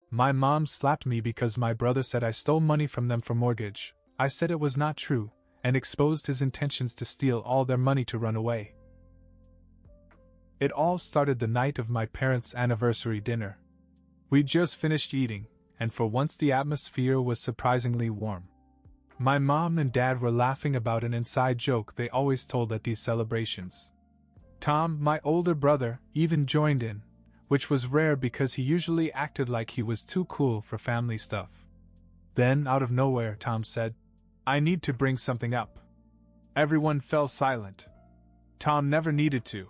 My mom slapped me because my brother said I stole money from them for mortgage. I said it was not true, and exposed his intentions to steal all their money to run away. It all started the night of my parents' anniversary dinner. We just finished eating, and for once the atmosphere was surprisingly warm. My mom and dad were laughing about an inside joke they always told at these celebrations. Tom, my older brother, even joined in, which was rare because he usually acted like he was too cool for family stuff. Then, out of nowhere, Tom said, "I need to bring something up." Everyone fell silent. Tom never needed to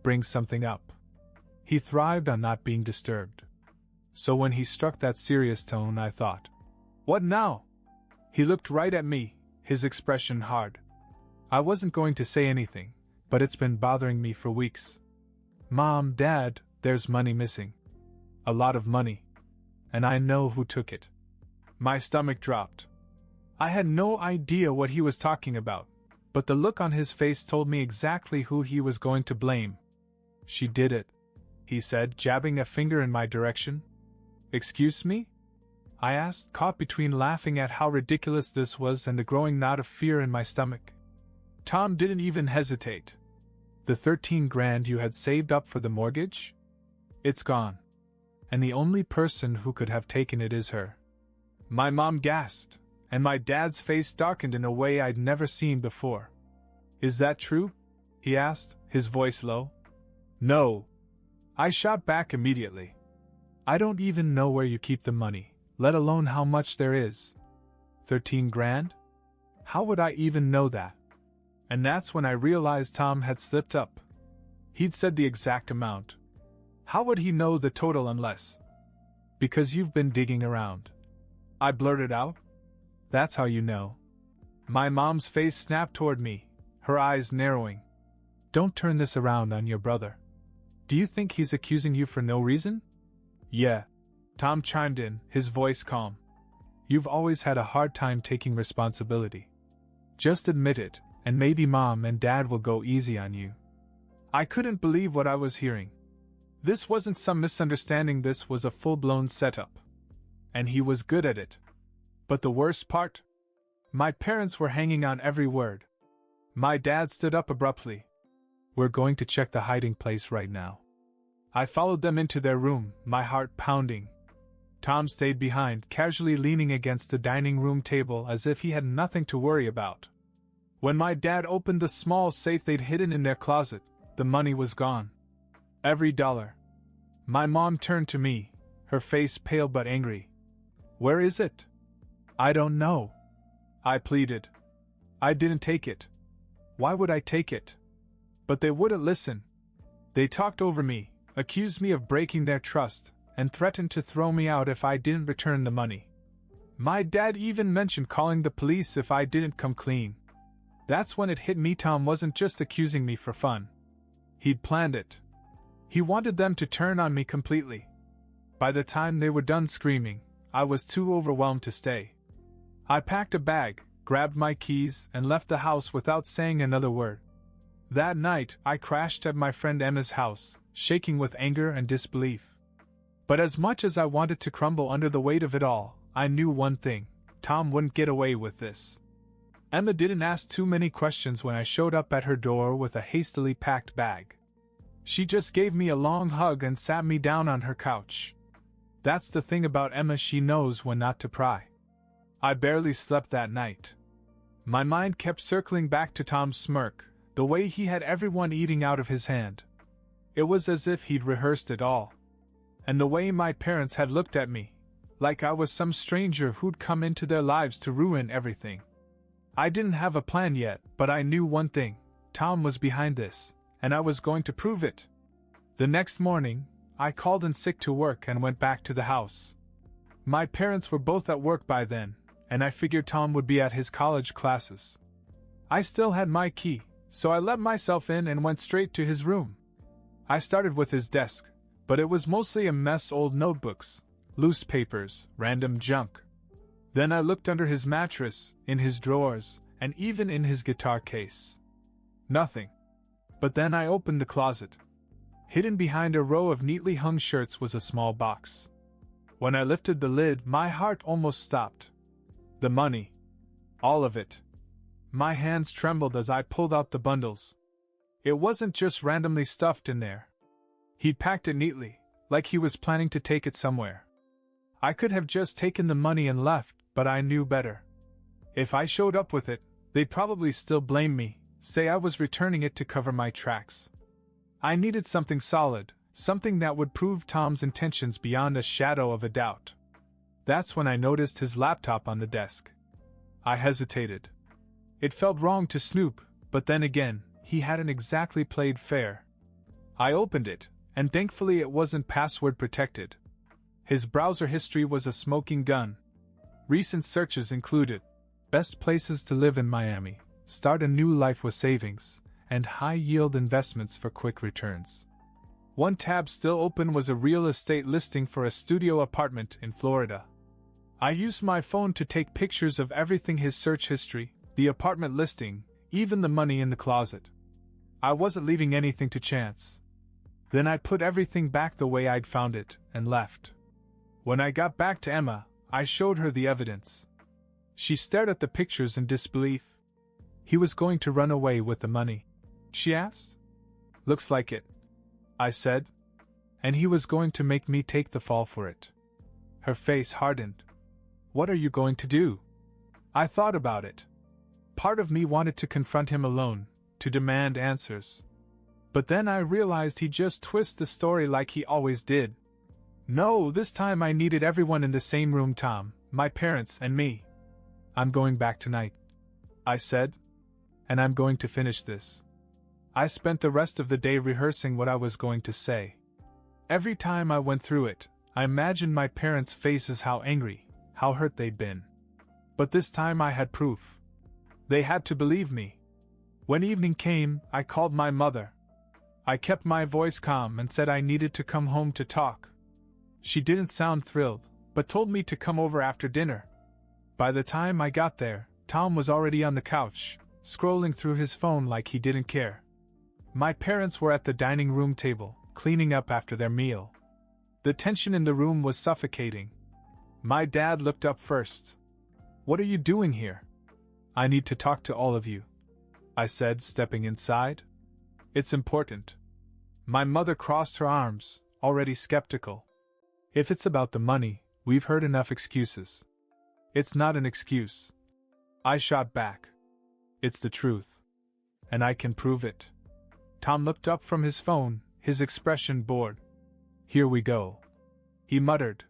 bring something up. He thrived on not being disturbed. So when he struck that serious tone, I thought, "What now?" He looked right at me, his expression hard. I wasn't going to say anything, but it's been bothering me for weeks. "Mom, Dad, there's money missing. A lot of money. And I know who took it." My stomach dropped. I had no idea what he was talking about, but the look on his face told me exactly who he was going to blame. "She did it," he said, jabbing a finger in my direction. "Excuse me?" I asked, caught between laughing at how ridiculous this was and the growing knot of fear in my stomach. Tom didn't even hesitate. "The 13 grand you had saved up for the mortgage? It's gone. And the only person who could have taken it is her." My mom gasped, and my dad's face darkened in a way I'd never seen before. "Is that true?" he asked, his voice low. "No." I shot back immediately. "I don't even know where you keep the money, let alone how much there is." 13 grand? How would I even know that? And that's when I realized Tom had slipped up. He'd said the exact amount. How would he know the total unless? "Because you've been digging around," I blurted out. "That's how you know." My mom's face snapped toward me, her eyes narrowing. "Don't turn this around on your brother. Do you think he's accusing you for no reason?" "Yeah," Tom chimed in, his voice calm. "You've always had a hard time taking responsibility. Just admit it, and maybe Mom and Dad will go easy on you." I couldn't believe what I was hearing. This wasn't some misunderstanding, this was a full-blown setup. And he was good at it. But the worst part? My parents were hanging on every word. My dad stood up abruptly. "We're going to check the hiding place right now." I followed them into their room, my heart pounding. Tom stayed behind, casually leaning against the dining room table as if he had nothing to worry about. When my dad opened the small safe they'd hidden in their closet, the money was gone. Every dollar. My mom turned to me, her face pale but angry. "Where is it?" "I don't know," I pleaded. "I didn't take it. Why would I take it?" But they wouldn't listen. They talked over me, accused me of breaking their trust, and threatened to throw me out if I didn't return the money. My dad even mentioned calling the police if I didn't come clean. That's when it hit me, Tom wasn't just accusing me for fun. He'd planned it. He wanted them to turn on me completely. By the time they were done screaming, I was too overwhelmed to stay. I packed a bag, grabbed my keys, and left the house without saying another word. That night, I crashed at my friend Emma's house, shaking with anger and disbelief. But as much as I wanted to crumble under the weight of it all, I knew one thing: Tom wouldn't get away with this. Emma didn't ask too many questions when I showed up at her door with a hastily packed bag. She just gave me a long hug and sat me down on her couch. That's the thing about Emma, she knows when not to pry. I barely slept that night. My mind kept circling back to Tom's smirk, the way he had everyone eating out of his hand. It was as if he'd rehearsed it all. And the way my parents had looked at me, like I was some stranger who'd come into their lives to ruin everything. I didn't have a plan yet, but I knew one thing: Tom was behind this, and I was going to prove it. The next morning, I called in sick to work and went back to the house. My parents were both at work by then, and I figured Tom would be at his college classes. I still had my key, so I let myself in and went straight to his room. I started with his desk, but it was mostly a mess: old notebooks, loose papers, random junk. Then I looked under his mattress, in his drawers, and even in his guitar case. Nothing. But then I opened the closet. Hidden behind a row of neatly hung shirts was a small box. When I lifted the lid, my heart almost stopped. The money. All of it. My hands trembled as I pulled out the bundles. It wasn't just randomly stuffed in there. He'd packed it neatly, like he was planning to take it somewhere. I could have just taken the money and left, but I knew better. If I showed up with it, they'd probably still blame me, say I was returning it to cover my tracks. I needed something solid, something that would prove Tom's intentions beyond a shadow of a doubt. That's when I noticed his laptop on the desk. I hesitated. It felt wrong to snoop, but then again, he hadn't exactly played fair. I opened it, and thankfully it wasn't password protected. His browser history was a smoking gun. Recent searches included best places to live in Miami, start a new life with savings, and high-yield investments for quick returns. One tab still open was a real estate listing for a studio apartment in Florida. I used my phone to take pictures of everything: his search history, the apartment listing, even the money in the closet. I wasn't leaving anything to chance. Then I put everything back the way I'd found it, and left. When I got back to Emma, I showed her the evidence. She stared at the pictures in disbelief. He was going to run away with the money, she asked. Looks like it, I said. And he was going to make me take the fall for it. Her face hardened. What are you going to do? I thought about it. Part of me wanted to confront him alone, to demand answers. But then I realized he'd just twist the story like he always did. No, this time I needed everyone in the same room: Tom, my parents, and me. I'm going back tonight, I said. And I'm going to finish this. I spent the rest of the day rehearsing what I was going to say. Every time I went through it, I imagined my parents' faces, how angry, how hurt they'd been. But this time I had proof. They had to believe me. When evening came, I called my mother. I kept my voice calm and said I needed to come home to talk. She didn't sound thrilled, but told me to come over after dinner. By the time I got there, Tom was already on the couch, scrolling through his phone like he didn't care. My parents were at the dining room table, cleaning up after their meal. The tension in the room was suffocating. My dad looked up first. What are you doing here? I need to talk to all of you, I said, stepping inside. It's important. My mother crossed her arms, already skeptical. If it's about the money, we've heard enough excuses. It's not an excuse, I shot back. It's the truth. And I can prove it. Tom looked up from his phone, his expression bored. Here we go, he muttered.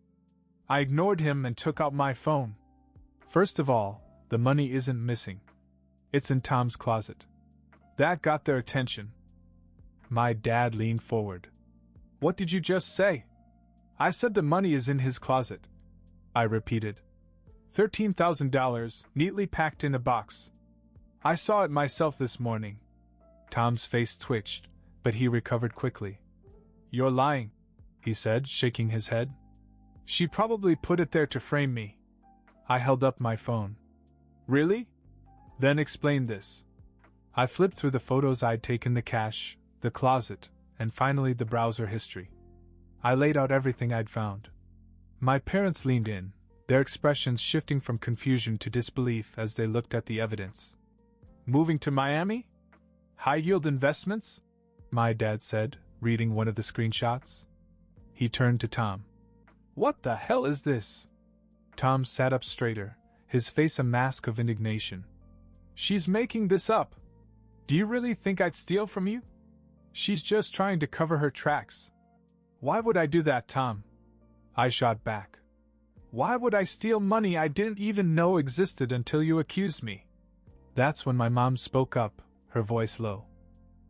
I ignored him and took out my phone. First of all, the money isn't missing. It's in Tom's closet. That got their attention. My dad leaned forward. What did you just say? I said the money is in his closet, I repeated. $13,000, neatly packed in a box. I saw it myself this morning. Tom's face twitched, but he recovered quickly. You're lying, he said, shaking his head. She probably put it there to frame me. I held up my phone. Really? Then explain this. I flipped through the photos I'd taken, the cash, the closet, and finally the browser history. I laid out everything I'd found. My parents leaned in, their expressions shifting from confusion to disbelief as they looked at the evidence. Moving to Miami? High-yield investments? My dad said, reading one of the screenshots. He turned to Tom. What the hell is this? Tom sat up straighter, his face a mask of indignation. She's making this up. Do you really think I'd steal from you? She's just trying to cover her tracks. Why would I do that, Tom? I shot back. Why would I steal money I didn't even know existed until you accused me? That's when my mom spoke up, her voice low.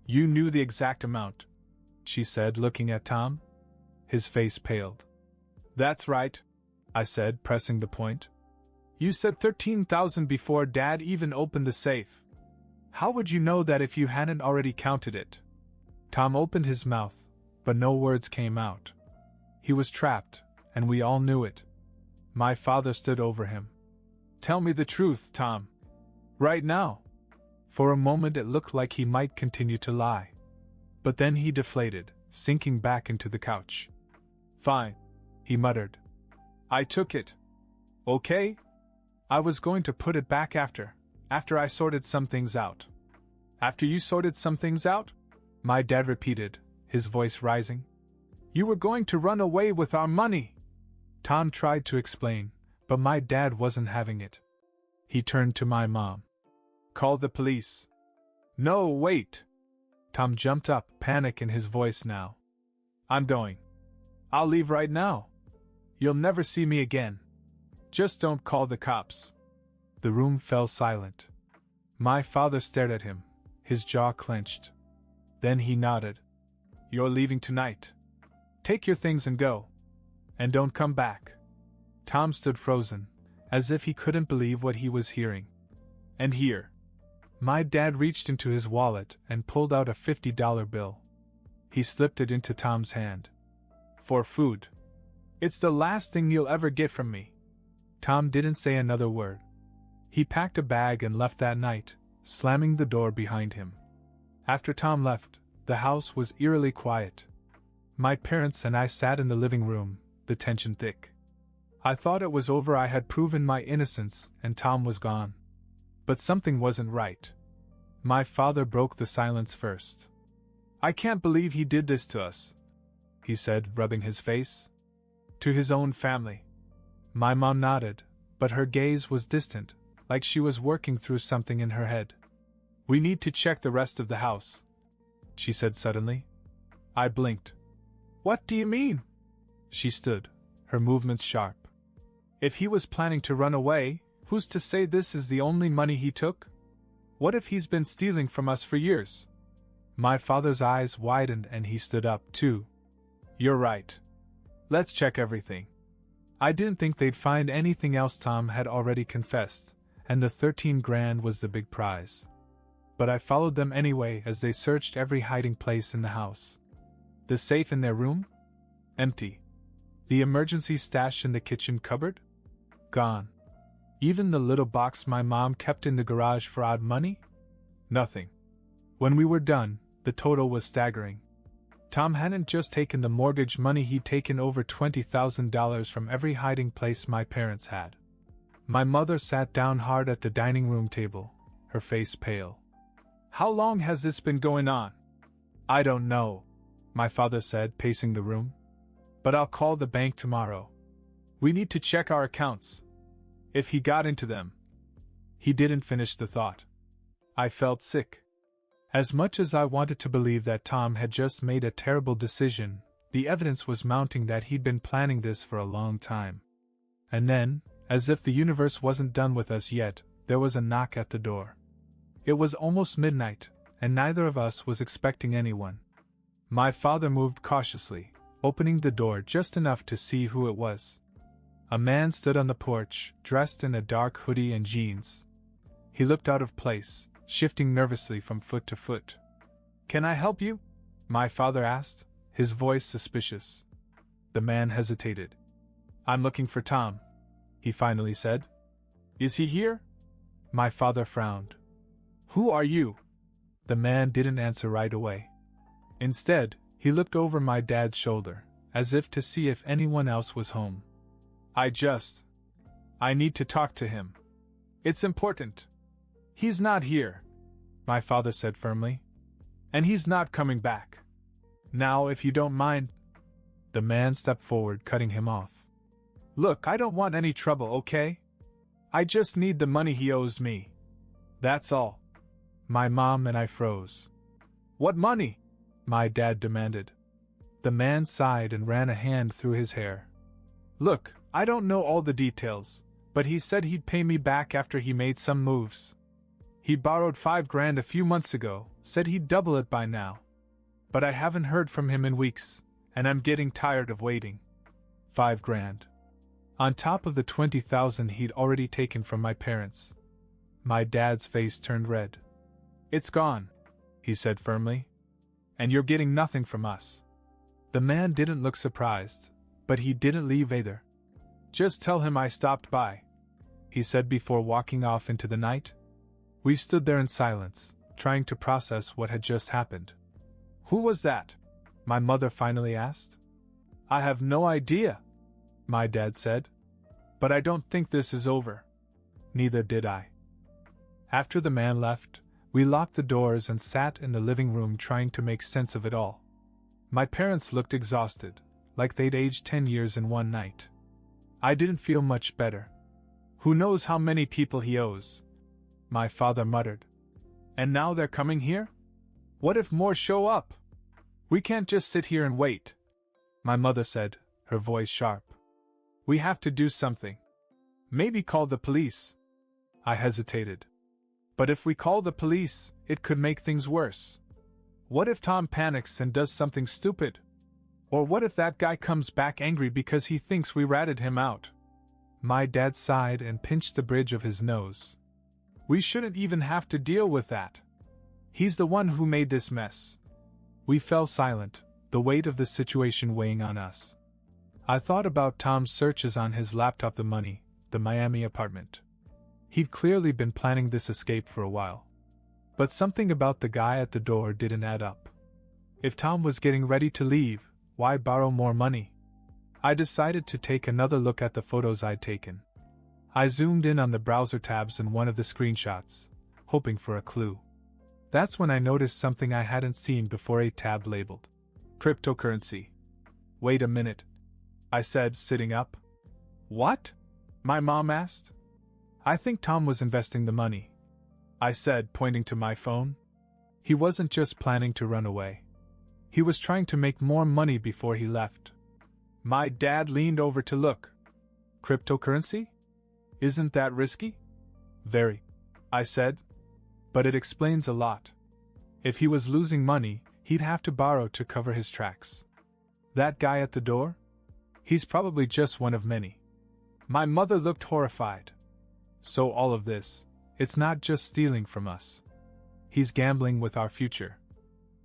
You knew the exact amount, she said, looking at Tom. His face paled. That's right, I said, pressing the point. You said $13,000 before Dad even opened the safe. How would you know that if you hadn't already counted it? Tom opened his mouth, but no words came out. He was trapped, and we all knew it. My father stood over him. Tell me the truth, Tom. Right now. For a moment it looked like he might continue to lie. But then he deflated, sinking back into the couch. Fine, he muttered. I took it. Okay? I was going to put it back after I sorted some things out. After you sorted some things out? My dad repeated, his voice rising. You were going to run away with our money! Tom tried to explain, but my dad wasn't having it. He turned to my mom. Call the police. No, wait! Tom jumped up, panic in his voice now. I'm going. I'll leave right now. You'll never see me again. Just don't call the cops. The room fell silent. My father stared at him, his jaw clenched. Then he nodded. You're leaving tonight. Take your things and go. And don't come back. Tom stood frozen, as if he couldn't believe what he was hearing. And here. My dad reached into his wallet and pulled out a $50 bill. He slipped it into Tom's hand. For food. It's the last thing you'll ever get from me. Tom didn't say another word. He packed a bag and left that night, slamming the door behind him. After Tom left, the house was eerily quiet. My parents and I sat in the living room, the tension thick. I thought it was over. I had proven my innocence and Tom was gone. But something wasn't right. My father broke the silence first. I can't believe he did this to us, he said, rubbing his face. To his own family. My mom nodded, but her gaze was distant, like she was working through something in her head. We need to check the rest of the house, she said suddenly. I blinked. What do you mean? She stood, her movements sharp. If he was planning to run away, who's to say this is the only money he took? What if he's been stealing from us for years? My father's eyes widened and he stood up, too. You're right. Let's check everything. I didn't think they'd find anything else. Tom had already confessed, and the $13,000 was the big prize. But I followed them anyway as they searched every hiding place in the house. The safe in their room? Empty. The emergency stash in the kitchen cupboard? Gone. Even the little box my mom kept in the garage for odd money? Nothing. When we were done, the total was staggering. Tom hadn't just taken the mortgage money, he'd taken over $20,000 from every hiding place my parents had. My mother sat down hard at the dining room table, her face pale. How long has this been going on? I don't know, my father said, pacing the room. But I'll call the bank tomorrow. We need to check our accounts. If he got into them. He didn't finish the thought. I felt sick. As much as I wanted to believe that Tom had just made a terrible decision, the evidence was mounting that he'd been planning this for a long time. And then, as if the universe wasn't done with us yet, there was a knock at the door. It was almost midnight, and neither of us was expecting anyone. My father moved cautiously, opening the door just enough to see who it was. A man stood on the porch, dressed in a dark hoodie and jeans. He looked out of place, shifting nervously from foot to foot. Can I help you? My father asked, his voice suspicious. The man hesitated. I'm looking for Tom, he finally said. Is he here? My father frowned. Who are you? The man didn't answer right away. Instead, he looked over my dad's shoulder, as if to see if anyone else was home. I need to talk to him. It's important. He's not here, my father said firmly. And he's not coming back. Now, if you don't mind. The man stepped forward, cutting him off. Look, I don't want any trouble, okay? I just need the money he owes me. That's all. My mom and I froze. What money? My dad demanded. The man sighed and ran a hand through his hair. Look, I don't know all the details, but he said he'd pay me back after he made some moves. He borrowed $5,000 a few months ago, said he'd double it by now. But I haven't heard from him in weeks, and I'm getting tired of waiting. $5,000. On top of the $20,000 he'd already taken from my parents. My dad's face turned red. It's gone, he said firmly. And you're getting nothing from us. The man didn't look surprised, but he didn't leave either. Just tell him I stopped by, he said before walking off into the night. We stood there in silence, trying to process what had just happened. Who was that? My mother finally asked. I have no idea, my dad said. But I don't think this is over. Neither did I. After the man left, we locked the doors and sat in the living room trying to make sense of it all. My parents looked exhausted, like they'd aged 10 years in one night. I didn't feel much better. Who knows how many people he owes? My father muttered. And now they're coming here? What if more show up? We can't just sit here and wait. My mother said, her voice sharp. We have to do something. Maybe call the police. I hesitated. But if we call the police, it could make things worse. What if Tom panics and does something stupid? Or what if that guy comes back angry because he thinks we ratted him out? My dad sighed and pinched the bridge of his nose. We shouldn't even have to deal with that. He's the one who made this mess. We fell silent, the weight of the situation weighing on us. I thought about Tom's searches on his laptop, the money, the Miami apartment. He'd clearly been planning this escape for a while. But something about the guy at the door didn't add up. If Tom was getting ready to leave, why borrow more money? I decided to take another look at the photos I'd taken. I zoomed in on the browser tabs in one of the screenshots, hoping for a clue. That's when I noticed something I hadn't seen before, a tab labeled cryptocurrency. Wait a minute, I said, sitting up. What? My mom asked. I think Tom was investing the money, I said, pointing to my phone. He wasn't just planning to run away. He was trying to make more money before he left. My dad leaned over to look. Cryptocurrency? Isn't that risky? Very, I said. But it explains a lot. If he was losing money, he'd have to borrow to cover his tracks. That guy at the door? He's probably just one of many. My mother looked horrified. So all of this, it's not just stealing from us. He's gambling with our future.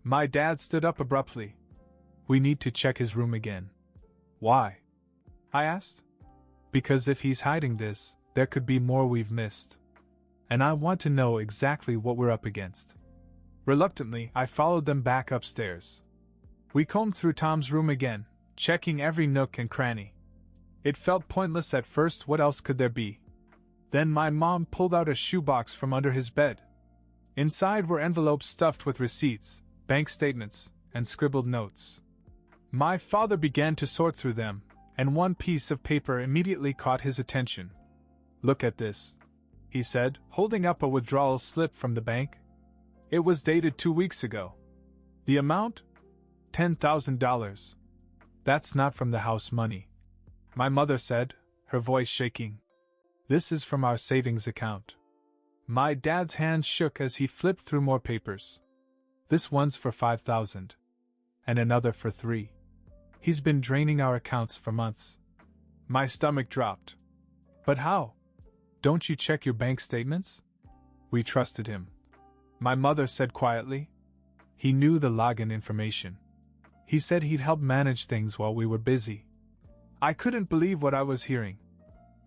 My dad stood up abruptly. We need to check his room again. Why? I asked. Because if he's hiding this, there could be more we've missed. And I want to know exactly what we're up against. Reluctantly, I followed them back upstairs. We combed through Tom's room again, checking every nook and cranny. It felt pointless at first. What else could there be? Then my mom pulled out a shoebox from under his bed. Inside were envelopes stuffed with receipts, bank statements, and scribbled notes. My father began to sort through them, and one piece of paper immediately caught his attention. Look at this, he said, holding up a withdrawal slip from the bank. It was dated 2 weeks ago. The amount? $10,000. That's not from the house money, my mother said, her voice shaking. This is from our savings account. My dad's hands shook as he flipped through more papers. This one's for $5,000. And another for $3,000. He's been draining our accounts for months. My stomach dropped. But how? Don't you check your bank statements? We trusted him, my mother said quietly. He knew the login information. He said he'd help manage things while we were busy. I couldn't believe what I was hearing.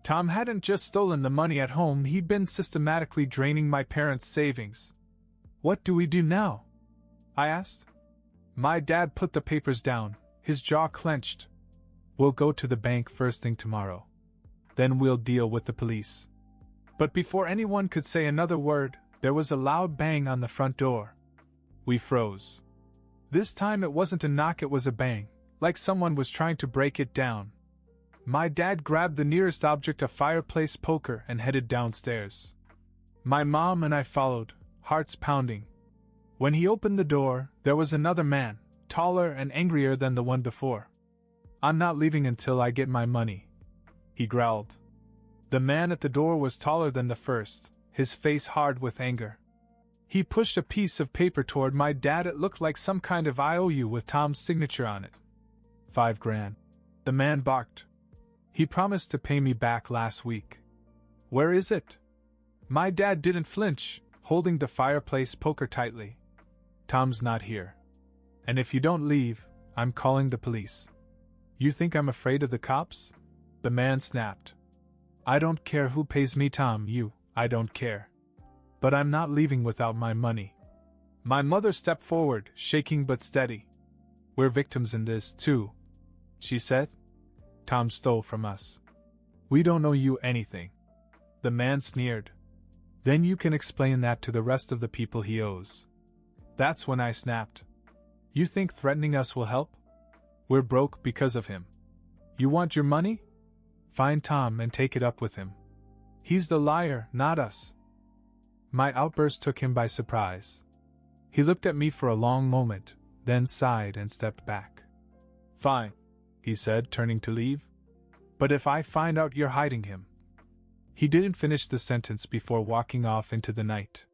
Tom hadn't just stolen the money at home, he'd been systematically draining my parents' savings. What do we do now? I asked. My dad put the papers down, his jaw clenched. We'll go to the bank first thing tomorrow. Then we'll deal with the police. But before anyone could say another word, there was a loud bang on the front door. We froze. This time it wasn't a knock, it was a bang, like someone was trying to break it down. My dad grabbed the nearest object, a fireplace poker, and headed downstairs. My mom and I followed, hearts pounding. When he opened the door, there was another man, taller and angrier than the one before. I'm not leaving until I get my money, he growled. The man at the door was taller than the first, his face hard with anger. He pushed a piece of paper toward my dad. It looked like some kind of IOU with Tom's signature on it. $5,000. The man barked. He promised to pay me back last week. Where is it? My dad didn't flinch, holding the fireplace poker tightly. Tom's not here. And if you don't leave, I'm calling the police. You think I'm afraid of the cops? The man snapped. I don't care who pays me, Tom, I don't care. But I'm not leaving without my money. My mother stepped forward, shaking but steady. We're victims in this, too, she said. Tom stole from us. We don't owe you anything. The man sneered. Then you can explain that to the rest of the people he owes. That's when I snapped. You think threatening us will help? We're broke because of him. You want your money? Find Tom and take it up with him. He's the liar, not us. My outburst took him by surprise. He looked at me for a long moment, then sighed and stepped back. Fine, he said, turning to leave. But if I find out you're hiding him. He didn't finish the sentence before walking off into the night.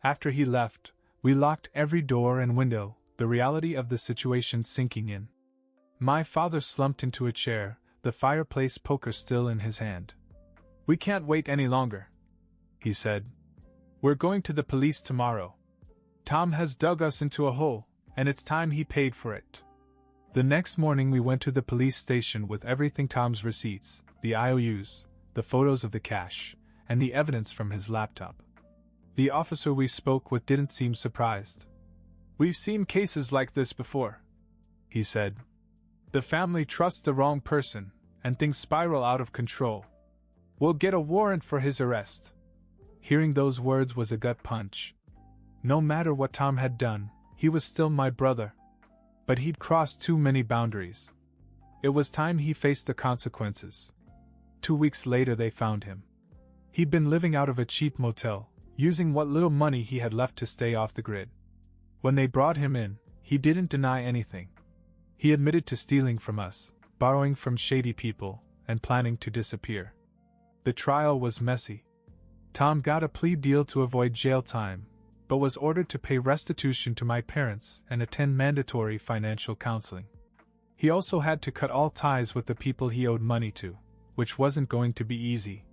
After he left, we locked every door and window, the reality of the situation sinking in. My father slumped into a chair, the fireplace poker still in his hand. We can't wait any longer, he said. We're going to the police tomorrow. Tom has dug us into a hole, and it's time he paid for it. The next morning we went to the police station with everything: Tom's receipts, the IOUs, the photos of the cash, and the evidence from his laptop. The officer we spoke with didn't seem surprised. We've seen cases like this before, he said. The family trusts the wrong person, and things spiral out of control. We'll get a warrant for his arrest. Hearing those words was a gut punch. No matter what Tom had done, he was still my brother. But he'd crossed too many boundaries. It was time he faced the consequences. 2 weeks later they found him. He'd been living out of a cheap motel, using what little money he had left to stay off the grid. When they brought him in, he didn't deny anything. He admitted to stealing from us, borrowing from shady people, and planning to disappear. The trial was messy. Tom got a plea deal to avoid jail time, but was ordered to pay restitution to my parents and attend mandatory financial counseling. He also had to cut all ties with the people he owed money to, which wasn't going to be easy.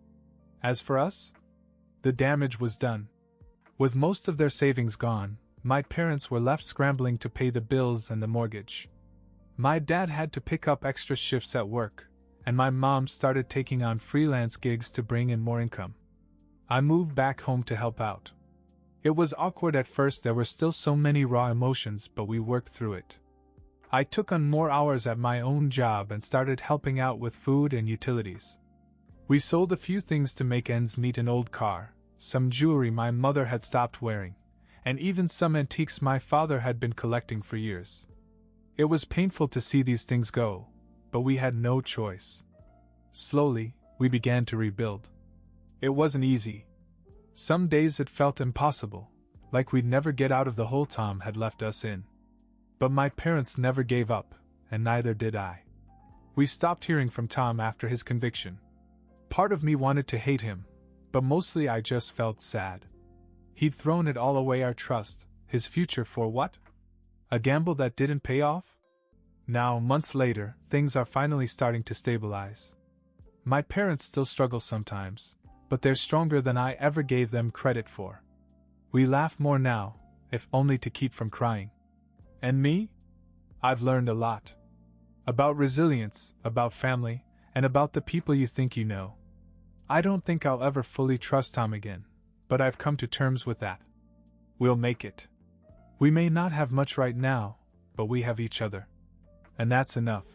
As for us, the damage was done. With most of their savings gone, my parents were left scrambling to pay the bills and the mortgage. My dad had to pick up extra shifts at work, and my mom started taking on freelance gigs to bring in more income. I moved back home to help out. It was awkward at first, there were still so many raw emotions, but we worked through it. I took on more hours at my own job and started helping out with food and utilities. We sold a few things to make ends meet: an old car, some jewelry my mother had stopped wearing, and even some antiques my father had been collecting for years. It was painful to see these things go, but we had no choice. Slowly, we began to rebuild. It wasn't easy. Some days it felt impossible, like we'd never get out of the hole Tom had left us in. But my parents never gave up, and neither did I. We stopped hearing from Tom after his conviction. Part of me wanted to hate him, but mostly I just felt sad. He'd thrown it all away: our trust, his future, for what? A gamble that didn't pay off? Now, months later, things are finally starting to stabilize. My parents still struggle sometimes, but they're stronger than I ever gave them credit for. We laugh more now, if only to keep from crying. And me? I've learned a lot. About resilience, about family, and about the people you think you know. I don't think I'll ever fully trust Tom again, but I've come to terms with that. We'll make it. We may not have much right now, but we have each other. And that's enough.